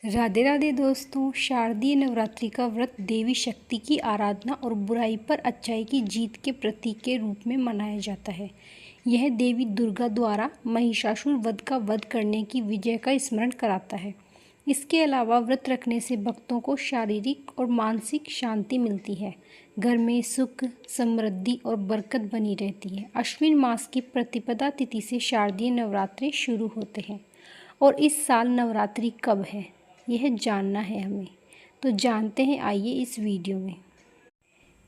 राधे राधे दोस्तों। शारदीय नवरात्रि का व्रत देवी शक्ति की आराधना और बुराई पर अच्छाई की जीत के प्रतीक के रूप में मनाया जाता है। यह देवी दुर्गा द्वारा महिषासुर वध का वध करने की विजय का स्मरण कराता है। इसके अलावा व्रत रखने से भक्तों को शारीरिक और मानसिक शांति मिलती है। घर में सुख, समृद्धि और बरकत बनी रहती है। अश्विन मास की प्रतिपदा तिथि से शारदीय नवरात्रि शुरू होते हैं और इस साल नवरात्रि कब है यह जानना है हमें, तो जानते हैं आइए इस वीडियो में।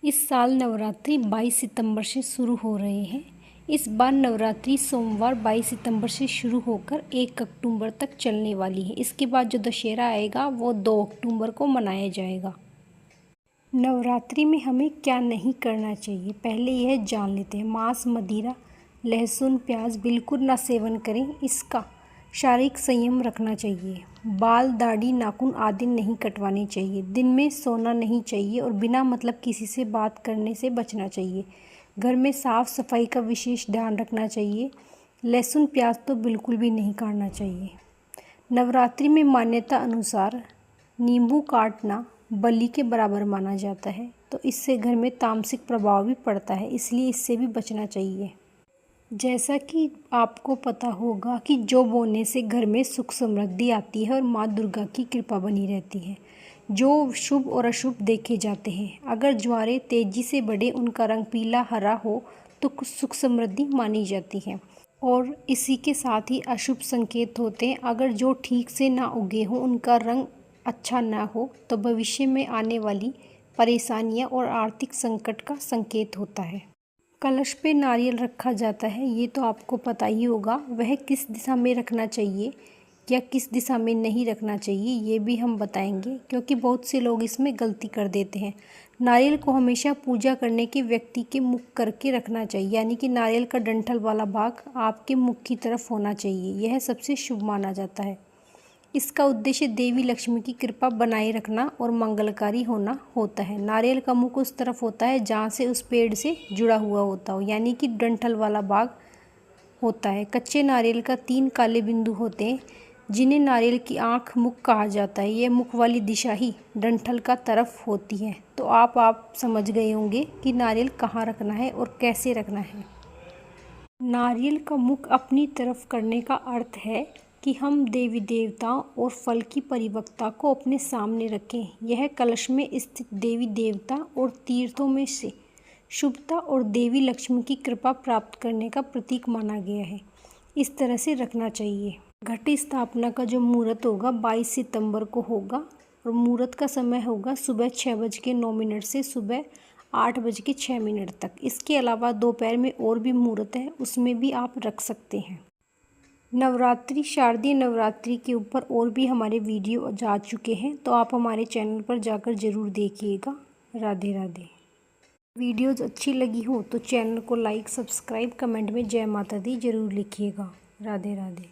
इस साल नवरात्रि 22 सितंबर से शुरू हो रहे हैं। इस बार नवरात्रि सोमवार 22 सितंबर से शुरू होकर 1 अक्टूबर तक चलने वाली है। इसके बाद जो दशहरा आएगा वो 2 अक्टूबर को मनाया जाएगा। नवरात्रि में हमें क्या नहीं करना चाहिए पहले यह जान लेते हैं। मांस, मदिरा, लहसुन, प्याज बिल्कुल ना सेवन करें। इसका शारीरिक संयम रखना चाहिए। बाल, दाढ़ी, नाखून आदि नहीं कटवाने चाहिए। दिन में सोना नहीं चाहिए और बिना मतलब किसी से बात करने से बचना चाहिए। घर में साफ सफाई का विशेष ध्यान रखना चाहिए। लहसुन, प्याज तो बिल्कुल भी नहीं काटना चाहिए। नवरात्रि में मान्यता अनुसार नींबू काटना बलि के बराबर माना जाता है, तो इससे घर में तामसिक प्रभाव भी पड़ता है, इसलिए इससे भी बचना चाहिए। जैसा कि आपको पता होगा कि जौ बोने से घर में सुख समृद्धि आती है और माँ दुर्गा की कृपा बनी रहती है। जो शुभ और अशुभ देखे जाते हैं। अगर ज्वारे तेजी से बढ़े, उनका रंग पीला हरा हो तो कुछ सुख समृद्धि मानी जाती है और इसी के साथ ही अशुभ संकेत होते हैं। अगर जो ठीक से ना उगे हो, उनका रंग अच्छा ना हो तो भविष्य में आने वाली परेशानियां और आर्थिक संकट का संकेत होता है। कलश पे नारियल रखा जाता है, ये तो आपको पता ही होगा। वह किस दिशा में रखना चाहिए या किस दिशा में नहीं रखना चाहिए ये भी हम बताएंगे, क्योंकि बहुत से लोग इसमें गलती कर देते हैं। नारियल को हमेशा पूजा करने के व्यक्ति के मुख करके रखना चाहिए, यानी कि नारियल का डंठल वाला भाग आपके मुख की तरफ होना चाहिए। यह सबसे शुभ माना जाता है। इसका उद्देश्य देवी लक्ष्मी की कृपा बनाए रखना और मंगलकारी होना होता है। नारियल का मुख उस तरफ होता है जहाँ से उस पेड़ से जुड़ा हुआ होता हो, यानी कि डंठल वाला भाग होता है। कच्चे नारियल का 3 काले बिंदु होते हैं, जिन्हें नारियल की आँख मुख कहा जाता है। यह मुख वाली दिशा ही डंठल का तरफ होती है। तो आप समझ गए होंगे कि नारियल कहाँ रखना है और कैसे रखना है। नारियल का मुख अपनी तरफ करने का अर्थ है कि हम देवी देवताओं और फल की परिपक्वता को अपने सामने रखें। यह कलश में स्थित देवी देवता और तीर्थों में से शुभता और देवी लक्ष्मी की कृपा प्राप्त करने का प्रतीक माना गया है। इस तरह से रखना चाहिए। घट स्थापना का जो मुहूर्त होगा 22 सितंबर को होगा और मुहूर्त का समय होगा सुबह 6:09 से सुबह 8:06 तक। इसके अलावा दोपहर में और भी मुहूर्त है, उसमें भी आप रख सकते हैं। नवरात्रि, शारदीय नवरात्रि के ऊपर और भी हमारे वीडियो जा चुके हैं, तो आप हमारे चैनल पर जाकर ज़रूर देखिएगा। राधे राधे। वीडियोज़ अच्छी लगी हो तो चैनल को लाइक, सब्सक्राइब, कमेंट में जय माता दी ज़रूर लिखिएगा। राधे राधे।